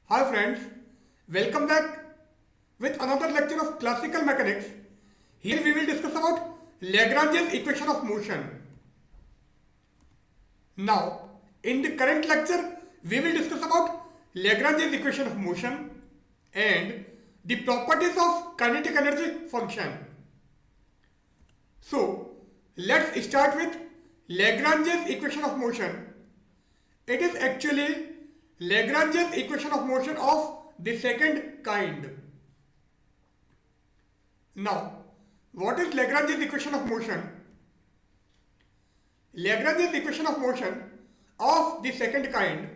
Hi friends, welcome back with another lecture of classical mechanics. Here we will discuss about Lagrange's equation of motion. Now, in the current lecture, we will discuss about Lagrange's equation of motion and the properties of kinetic energy function. So, let's start with Lagrange's equation of motion. It is actually Lagrange's equation of motion of the second kind. Now, what is Lagrange's equation of motion? Lagrange's equation of motion of the second kind.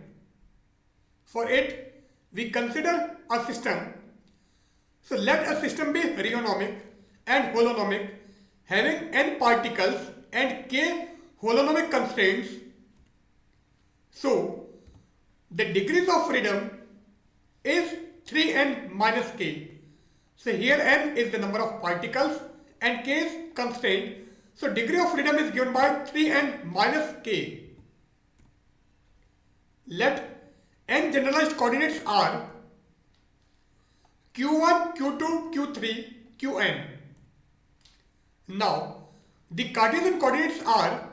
For it, we consider a system. So let a system be rheonomic and holonomic, having n particles and k holonomic constraints. So the degrees of freedom is 3n minus k. So here n is the number of particles and k is constraint. So degree of freedom is given by 3n minus k. Let n generalized coordinates are q1, q2, q3, qn. Now the Cartesian coordinates are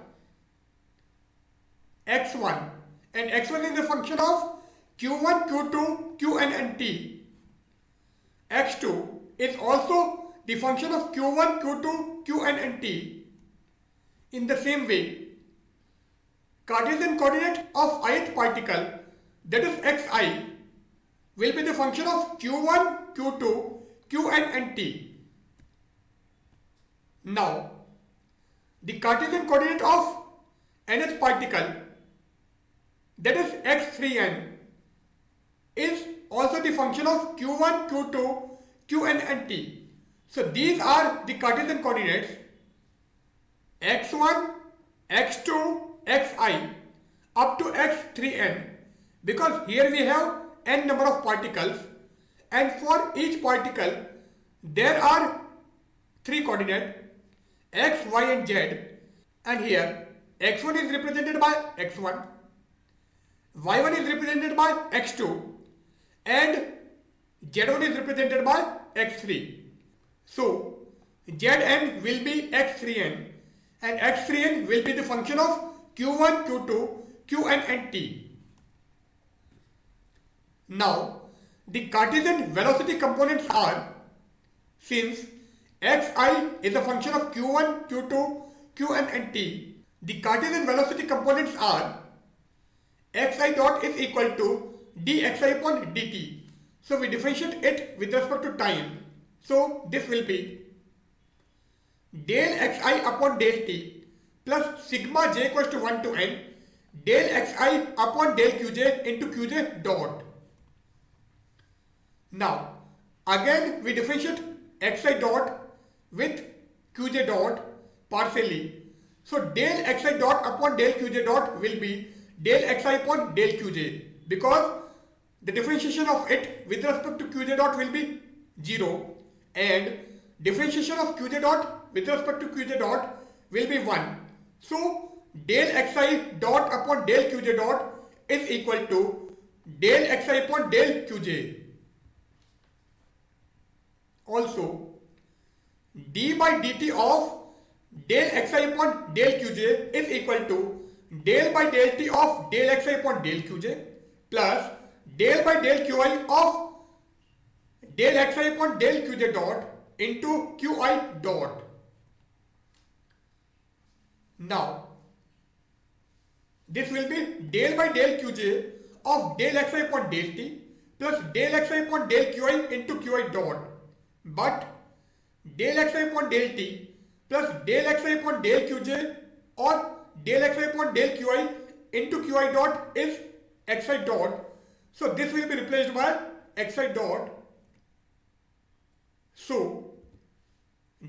x1, and x1 is the function of q1, q2, qn and t. x2 is also the function of q1, q2, qn and t. In the same way, Cartesian coordinate of ith particle, that is xi, will be the function of q1, q2, qn and t. Now, the Cartesian coordinate of nth particle, that is x3n, is also the function of q1, q2, qn and t. So these are the Cartesian coordinates x1, x2, xi up to x3n, because here we have n number of particles and for each particle there are three coordinates x, y and z, and here x1 is represented by x1, y1 is represented by x2 and z1 is represented by x3. So zn will be x3n and x3n will be the function of q1, q2, qn and t. Now the Cartesian velocity components are, since xi is a function of q1, q2, qn and t, the Cartesian velocity components are xi dot is equal to dxi upon dt. So we differentiate it with respect to time. So this will be del xi upon del t plus sigma j equals to 1 to n del xi upon del qj into qj dot. Now again we differentiate xi dot with qj dot partially. So del xi dot upon del qj dot will be del xi upon del qj, because the differentiation of it with respect to qj dot will be 0 and differentiation of qj dot with respect to qj dot will be 1. So del xi dot upon del qj dot is equal to del xi upon del qj. Also, d by dt of del xi upon del qj is equal to del by del t of del xi upon del qj plus del by del qi of del xi upon del qj dot into qi dot. Now, this will be del by del qj of del xi upon del t plus del xi upon del qi into qi dot. But del xi upon del t plus del xi upon del qj or del xi upon del qi into qi dot is xi dot. So this will be replaced by xi dot. So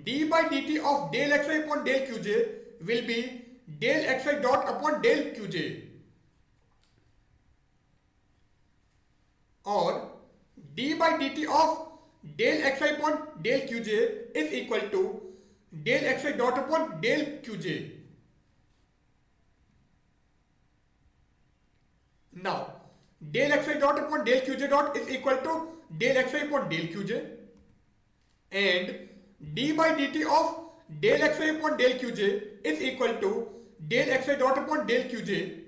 d by dt of del xi upon del qj will be del xi dot upon del qj, or d by dt of del xi upon del qj is equal to del xi dot upon del qj. Now del xi dot upon del qj dot is equal to del xi upon del qj, and d by dt of del xi upon del qj is equal to del xi dot upon del qj.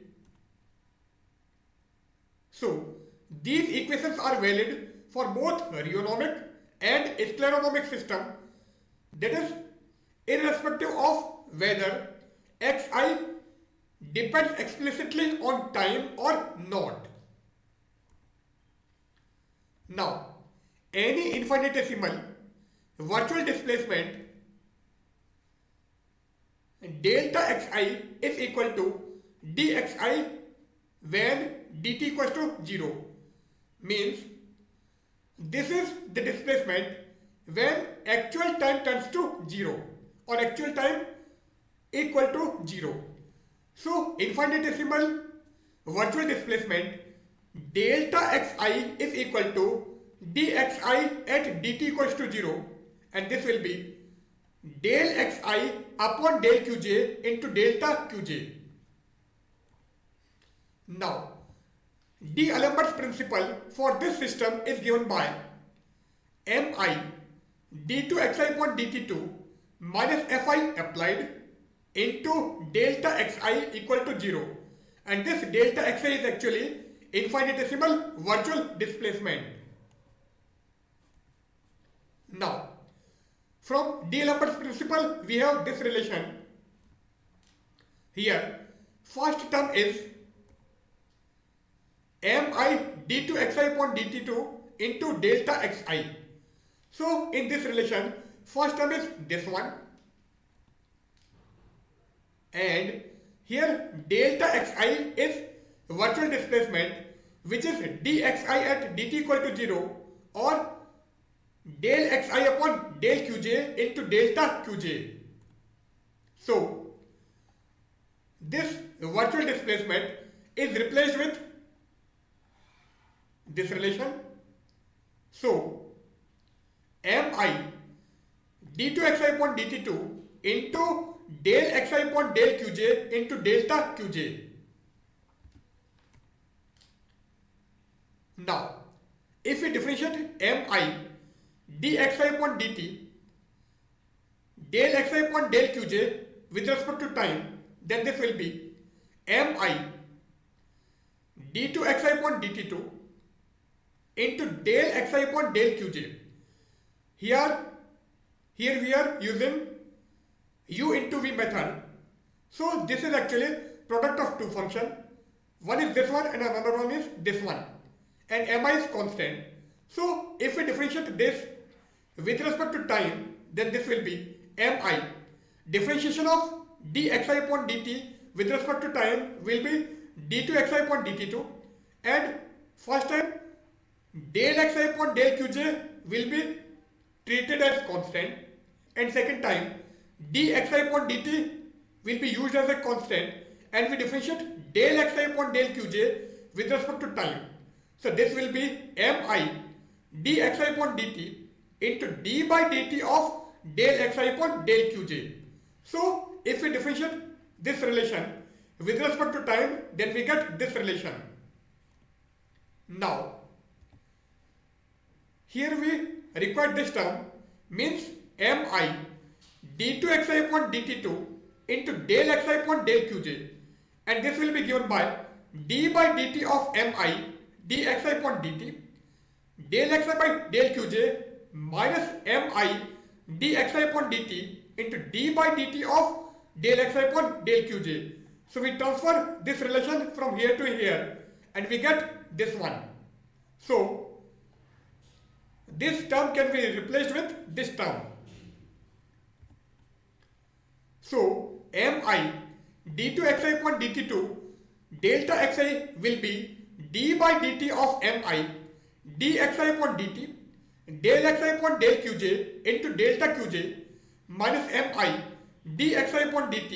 So these equations are valid for both rheonomic and scleronomic system, that is irrespective of whether xi depends explicitly on time or not. Now, any infinitesimal virtual displacement delta xi is equal to dxi when dt equals to 0, means this is the displacement when actual time turns to 0 or actual time equal to 0. So infinitesimal virtual displacement delta xi is equal to dxi at dt equals to 0, and this will be del xi upon del qj into delta qj. Now, D'Alembert's principle for this system is given by mi d2xi upon dt2 minus fi applied into delta xi equal to 0, and this delta xi is actually infinitesimal virtual displacement. Now, from D'Alembert's principle we have this relation. Here, first term is mi d2xi upon dt2 into delta xi. So in this relation, first term is this one, and here delta xi is virtual displacement, which is dxi at dt equal to 0 or del xi upon del qj into delta qj. So this virtual displacement is replaced with this relation. So mi d2xi upon dt2 into del xi upon del qj into delta qj. Now, if we differentiate mi dxi upon dt del xi upon del qj with respect to time, then this will be mi d2xi upon dt2 into del xi upon del qj. Here we are using u into v method. So this is actually product of two functions. One is this one and another one is this one, and mi is constant. So if we differentiate this with respect to time, then this will be mi differentiation of dxi upon dt with respect to time will be d2xi upon dt2, and first time del xi upon del qj will be treated as constant, and second time dxi upon dt will be used as a constant, and we differentiate del xi upon del qj with respect to time. So this will be mi dxi upon dt into d by dt of del xi upon del qj. So if we differentiate this relation with respect to time, then we get this relation. Now, here we require this term, means mi d2xi upon dt2 into del xi upon del qj, and this will be given by d by dt of mi dxi upon dt del xi by del qj minus mi dxi upon dt into d by dt of del xi upon del qj. So we transfer this relation from here to here and we get this one. So this term can be replaced with this term. So mi d2xi upon dt2 delta xi will be d by dt of mi dxi upon dt del xi upon del qj into delta qj minus mi dxi upon dt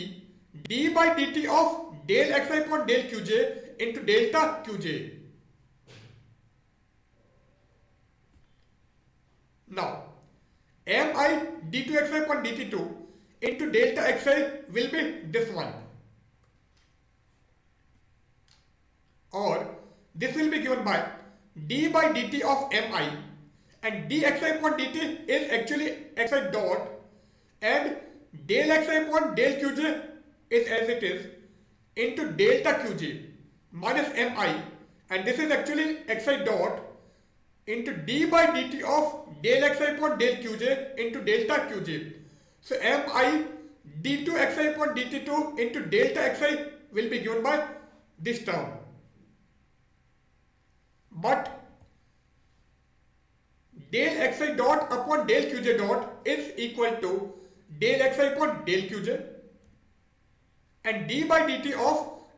d by dt of del xi upon del qj into delta qj. Now, mi d2xi upon dt2 into delta xi will be this one, or this will be given by d by dt of mi, and dxi upon dt is actually xi dot, and del xi upon del qj is as it is into delta qj minus mi, and this is actually xi dot into d by dt of del xi upon del qj into delta qj. So mi d2 xi upon dt2 into delta xi will be given by this term. But del xi dot upon del qj dot is equal to del xi upon del qj, and d by dt of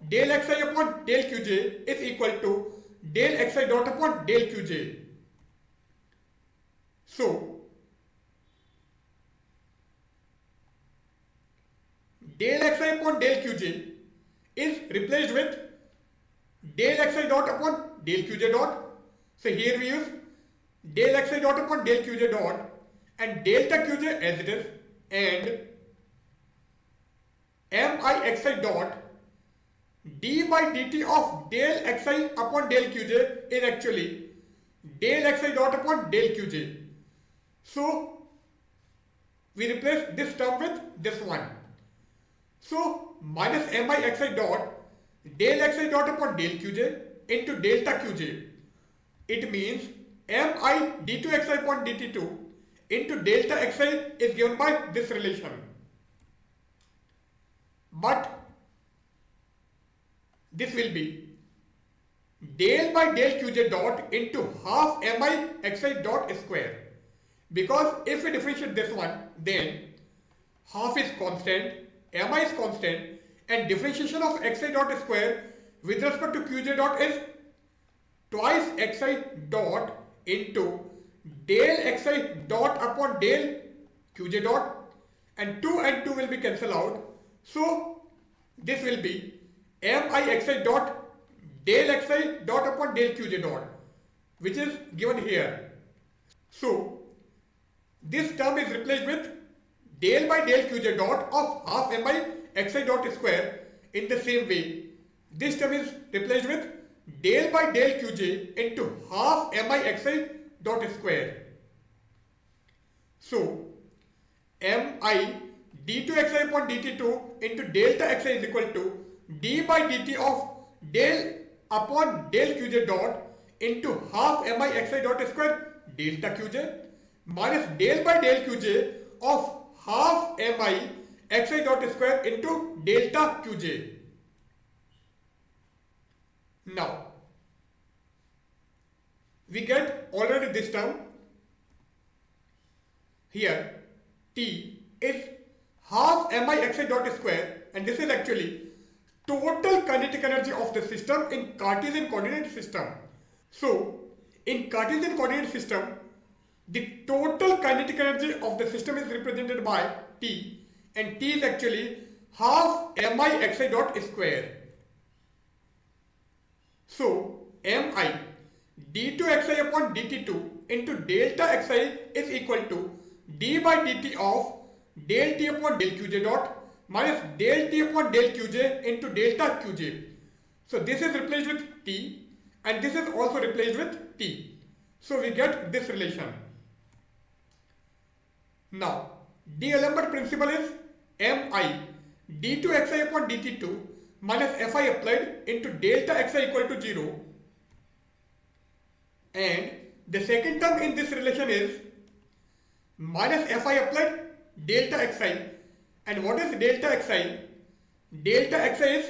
del xi upon del qj is equal to del xi dot upon del qj. So del xi upon del qj is replaced with del xi dot upon del qj dot. So here we use del xi dot upon del qj dot and delta qj as it is, and mi xi dot d by dt of del xi upon del qj is actually del xi dot upon del qj. So we replace this term with this one. So minus mi xi dot del xi dot upon del qj into delta qj. It means mi d2 xi upon dt2 into delta xi is given by this relation. But this will be del by del qj dot into half mi xi dot square, because if we differentiate this one, then half is constant, mi is constant, and differentiation of xi dot square with respect to qj dot is twice xi dot into del xi dot upon del qj dot, and 2 will be cancelled out. So this will be mi xi dot del xi dot upon del qj dot, which is given here. So this term is replaced with del by del qj dot of half mi xi dot square. In the same way, this term is replaced with del by del qj into half mi xi dot square. So mi d2 xi upon dt2 into delta xi is equal to d by dt of del upon del qj dot into half mi xi dot square delta qj minus del by del qj of half mi xi dot square into delta qj. Now we get already this term. Here T is half mi xi dot square, and this is actually total kinetic energy of the system in Cartesian coordinate system. So in Cartesian coordinate system, the total kinetic energy of the system is represented by T, and T is actually half mi xi dot square. So mi d2 xi upon dt2 into delta xi is equal to d by dt of del t upon del qj dot minus del t upon del qj into delta qj. So this is replaced with t, and this is also replaced with t. So we get this relation. Now D'Alembert principle is mi d2 xi upon dt2 minus fi applied into delta xi equal to 0, and the second term in this relation is minus fi applied delta xi. And what is delta xi? Delta xi is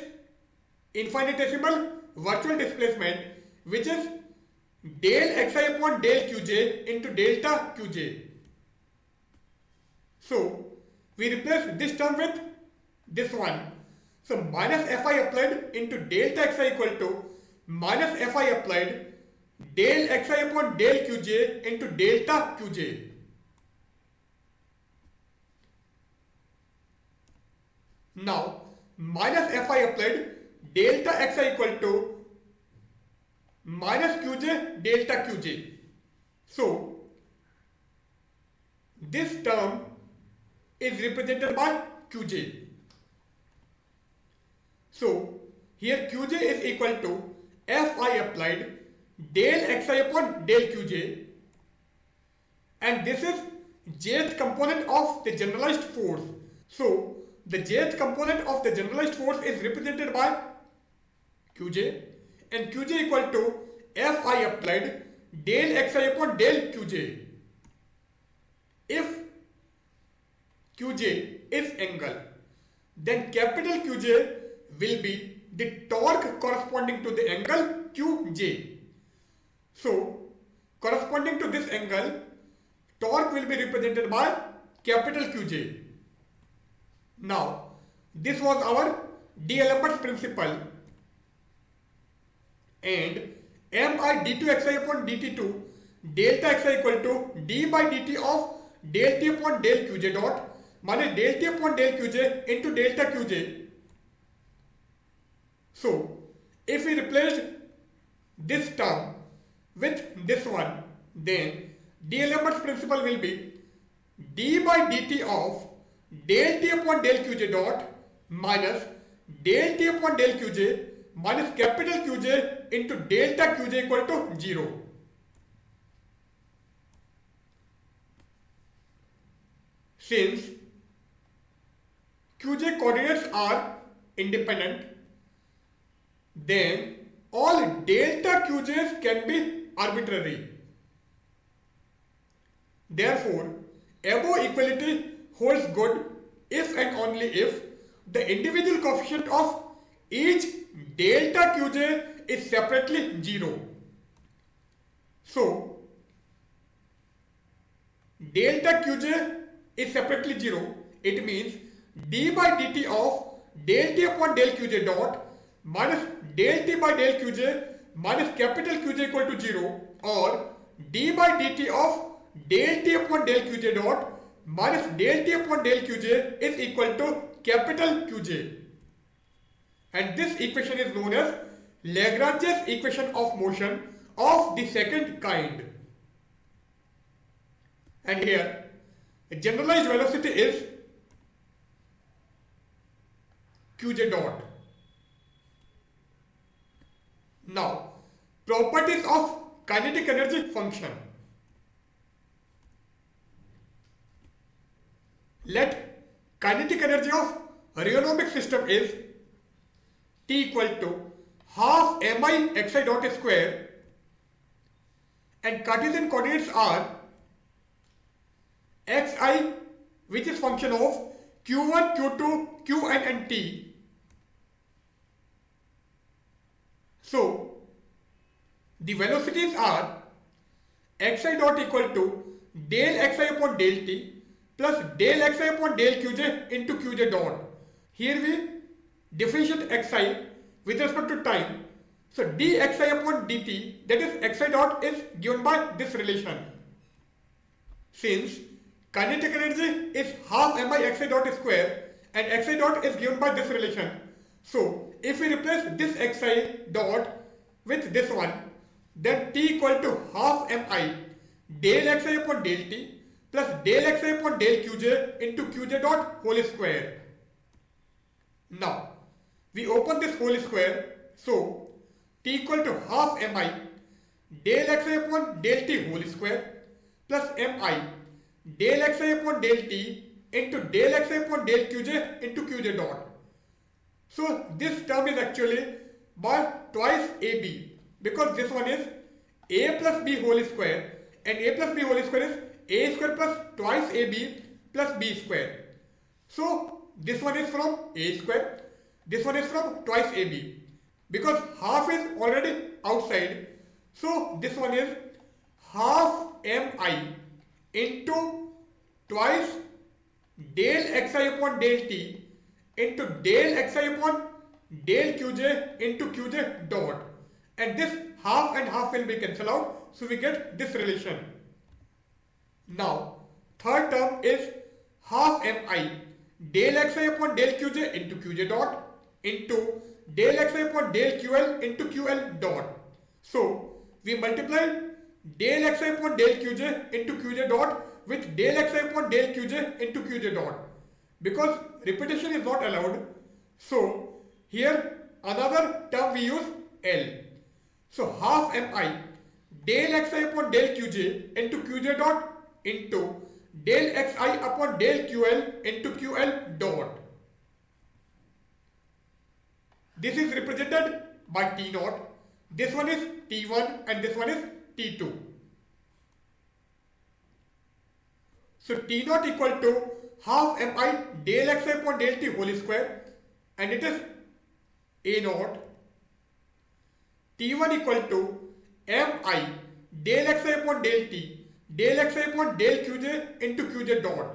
infinitesimal virtual displacement, which is del xi upon del qj into delta qj. So we replace this term with this one. So minus fi applied into delta xi equal to minus fi applied del xi upon del qj into delta qj. Now minus fi applied delta xi equal to minus qj delta qj. So this term is represented by qj. So here qj is equal to Fi applied del xi upon del qj, and this is jth component of the generalized force. So the jth component of the generalized force is represented by qj, and qj equal to Fi applied del xi upon del qj. If qj is angle, then capital Qj will be the torque corresponding to the angle qj. So corresponding to this angle, torque will be represented by capital Qj. Now this was our D'Alembert's principle, and mi d2 xi upon dt2 delta xi equal to d by dt of del t upon del qj dot minus del t upon del qj into delta qj. So if we replace this term with this one, then D'Alembert's principle will be d by dt of del t upon del qj dot minus del t upon del qj minus capital Qj into delta qj equal to 0. Since qj coordinates are independent, then all delta qj's can be arbitrary. Therefore, above equality holds good if and only if the individual coefficient of each delta qj is separately 0. So delta qj is separately 0. It means d by dt of del t upon del qj dot minus del t by del qj minus capital Qj equal to 0, or d by dt of del t upon del qj dot minus del t upon del qj is equal to capital Qj. And this equation is known as Lagrange's equation of motion of the second kind. And here generalized velocity is qj dot. Now properties of kinetic energy function. Let kinetic energy of rheonomic system is T equal to half mi xi dot square, and Cartesian coordinates are xi, which is function of q1, q2, qn and t. So the velocities are xi dot equal to del xi upon del t plus del xi upon del qj into qj dot. Here we differentiate xi with respect to time. So dxi upon dt, that is xi dot, is given by this relation. Since kinetic energy is half mi xi dot square and xi dot is given by this relation, so if we replace this xi dot with this one, then t equal to half mi del xi upon del t plus del xi upon del qj into qj dot whole square. Now we open this whole square, so t equal to half mi del xi upon del t whole square plus mi del xi upon del t into del xi upon del qj into qj dot. So this term is actually by twice ab, because this one is a plus b whole square, and a plus b whole square is a square plus twice ab plus b square. So this one is from a square, this one is from twice ab. Because half is already outside, so this one is half mi into twice del xi upon del t into del xi upon del qj into qj dot, and this half and half will be cancelled out, so we get this relation. Now third term is half mi del xi upon del qj into qj dot into del xi upon del ql into ql dot. So we multiply del xi upon del qj into qj dot with del xi upon del qj into qj dot. Because repetition is not allowed, so here another term we use L. So half mi del xi upon del qj into qj dot into del xi upon del ql into ql dot. This is represented by T naught. This one is T1 and this one is T2. So T naught equal to half mi del xi upon del t whole square, and it is A naught. T1 equal to mi del xi upon del t del xi upon del qj into qj dot,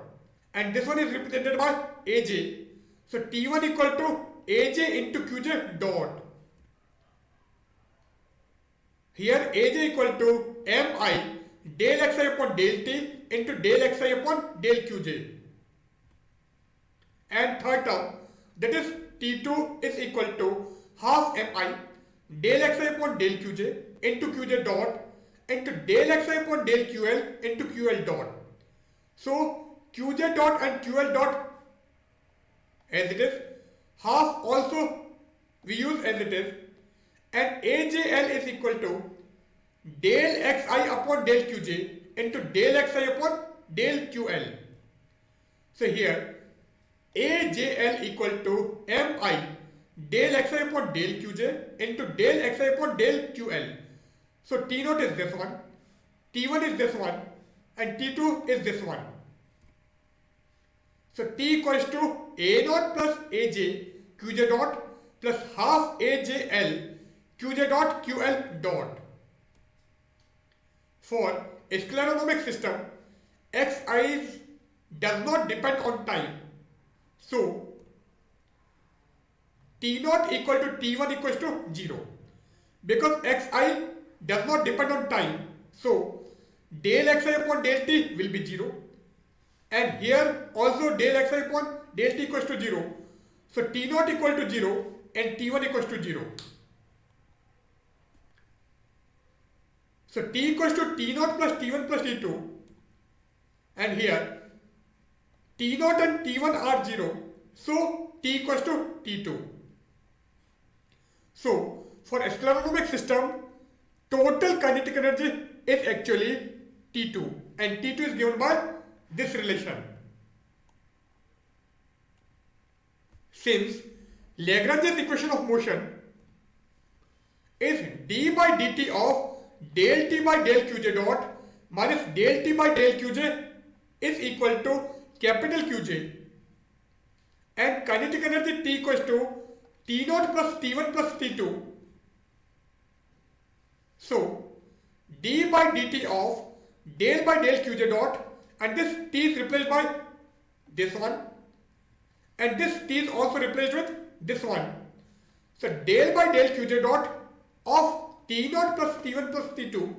and this one is represented by aj. So T1 equal to aj into qj dot. Here aj equal to mi del xi upon del t into del xi upon del qj, and third term, that is T2 is equal to half mi del xi upon del qj into qj dot into del xi upon del ql into ql dot. So qj dot and ql dot as it is, half also we use as it is, and ajl is equal to del xi upon del qj into del xi upon del ql. So here ajl equal to mi del xi upon del qj into del xi upon del ql. So T naught is this one, T1 is this one, and T2 is this one. So T equals to A naught plus aj qj dot plus half ajl qj dot ql dot. For a scleronomic system, xi does not depend on time. So T naught equal to T1 equals to 0. Because xi does not depend on time, so del xi upon del t will be 0. And here also del xi upon del t equals to 0. So T naught equal to 0 and T1 equals to 0. So T equals to T naught plus T1 plus T2. And here T naught and T1 are 0. So T equals to T2. So for a scleronomic system, total kinetic energy is actually T2, and T2 is given by this relation. Since Lagrange's equation of motion is d by dt of del t by del qj dot minus del t by del qj is equal to capital Qj, and kinetic energy T equals to T naught plus T1 plus T2. So d by dt of del by del qj dot, and this t is replaced by this one, and this t is also replaced with this one. So del by del qj dot of t naught plus t1 plus t2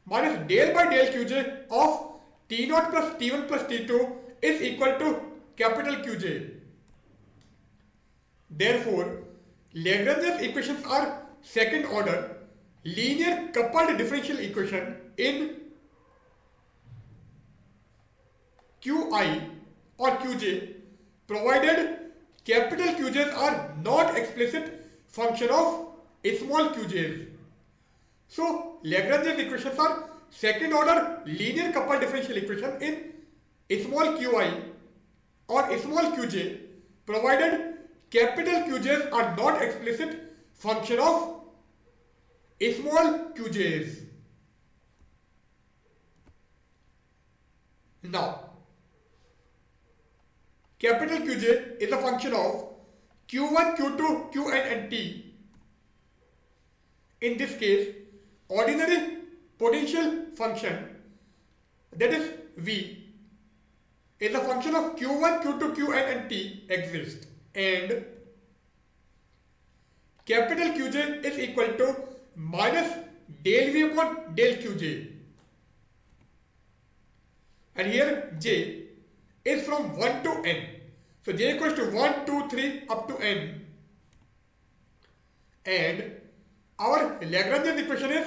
minus del by del qj of t naught plus t1 plus t2 is equal to capital Qj. Therefore, Lagrange's equations are second order linear coupled differential equation in Qi or Qj, provided capital Qj's are not explicit function of small qj's. So Lagrange's equations are second order linear coupled differential equation in small qi or small qj, provided capital Qj's are not explicit function of small qj's. Now, capital Qj is a function of q1, q2, qn and t. In this case, ordinary potential function, that is V, is a function of q1, q2, qn and t exists, and capital Qj is equal to minus del V upon del Qj. And here j is from 1 to n. So j equals to 1, 2, 3 up to n. And our Lagrange's equation is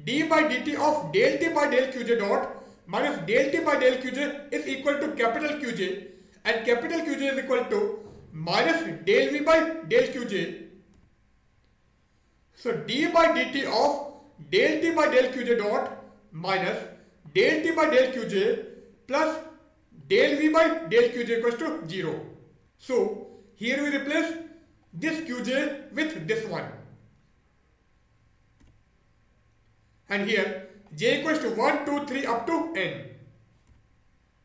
d by dt of del t by del qj dot minus del t by del qj is equal to capital Qj, and capital Qj is equal to minus del v by del qj. So d by dt of del t by del qj dot minus del t by del qj plus del v by del qj equals to 0. So here we replace this qj with this one. And here j equals to 1, 2, 3 up to n.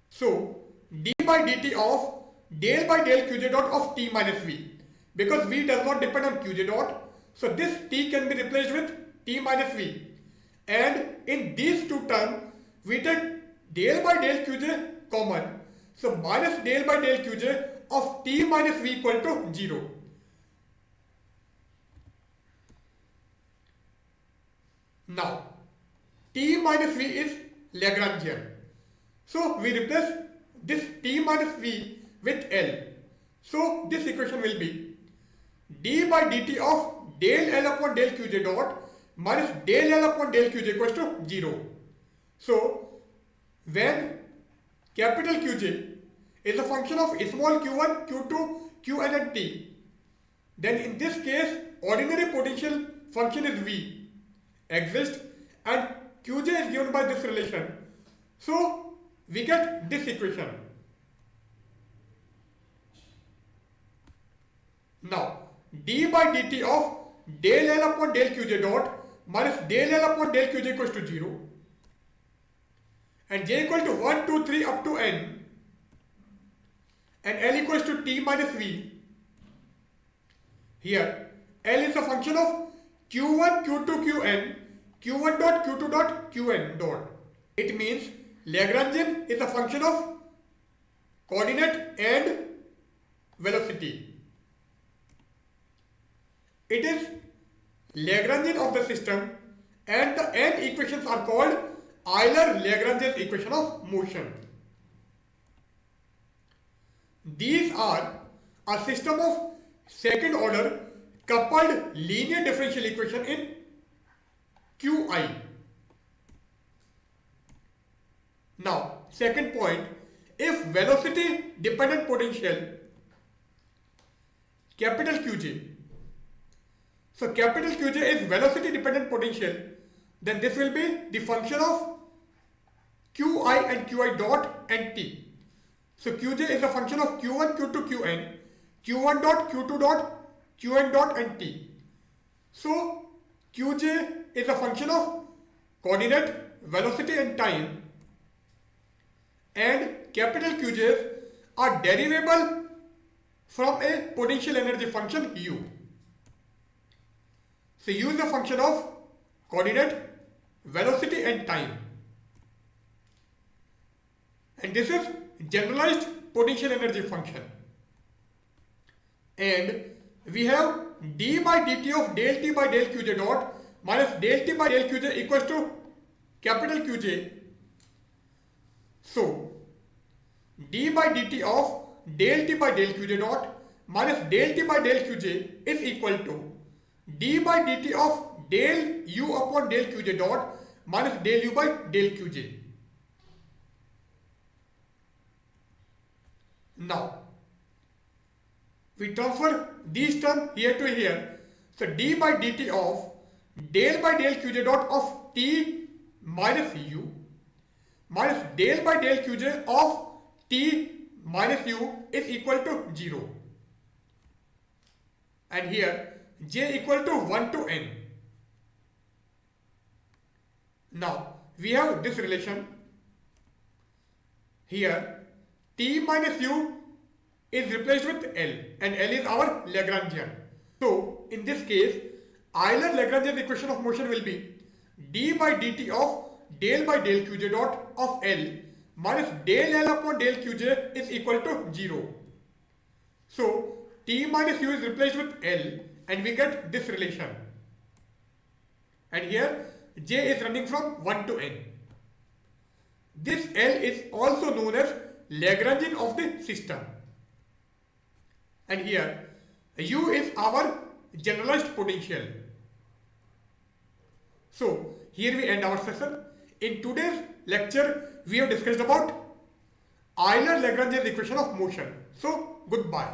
So d by dt of del by del qj dot of t minus v. Because v does not depend on qj dot, so this t can be replaced with t minus v. And in these two terms, we take del by del qj common. So minus del by del qj of t minus v equal to 0. Now, t minus v is Lagrangian. So we replace this t minus v with L. So this equation will be d by dt of del L upon del qj dot minus del L upon del qj equals to 0. So when capital Qj is a function of small q1, q2, qn and t, then in this case ordinary potential function is v exists and qj is given by this relation. So we get this equation. Now d by dt of del L upon del qj dot minus del L upon del qj equals to 0 and j equal to 1, 2, 3 up to n and L equals to t minus v. Here L is a function of q1, q2, qn, q1 dot, q2 dot, qn dot. It means Lagrangian is a function of coordinate and velocity. It is Lagrangian of the system and the n equations are called Euler-Lagrange equation of motion. These are a system of second order coupled linear differential equation in Qi. Now, second point, if velocity dependent potential capital Qj, so capital Qj is velocity dependent potential, then this will be the function of Qi and Qi dot and t. So Qj is a function of q1, q2, qn, q1 dot, q2 dot, qn dot and t. So Qj is a function of coordinate, velocity and time, and capital Qj's are derivable from a potential energy function u. So u is a function of coordinate, velocity and time. And this is generalized potential energy function. And we have d by dt of del t by del qj dot minus del t by del qj equals to capital Qj. So d by dt of del t by del qj dot minus del t by del qj is equal to d by dt of del u upon del qj dot minus del u by del qj. Now we transfer these terms here to here. So d by dt of del by del qj dot of t minus u minus del by del qj of t minus u is equal to 0. And here j equal to 1 to n. Now we have this relation. Here t minus u is replaced with L and L is our Lagrangian. So in this case Euler-Lagrange equation of motion will be d by dt of del by del qj dot of L minus del L upon del qj is equal to 0. So t minus u is replaced with L and we get this relation. And here j is running from 1 to n. This L is also known as Lagrangian of the system. And here u is our generalized potential. So here we end our session. In today's lecture we have discussed about Euler-Lagrange equation of motion. So goodbye.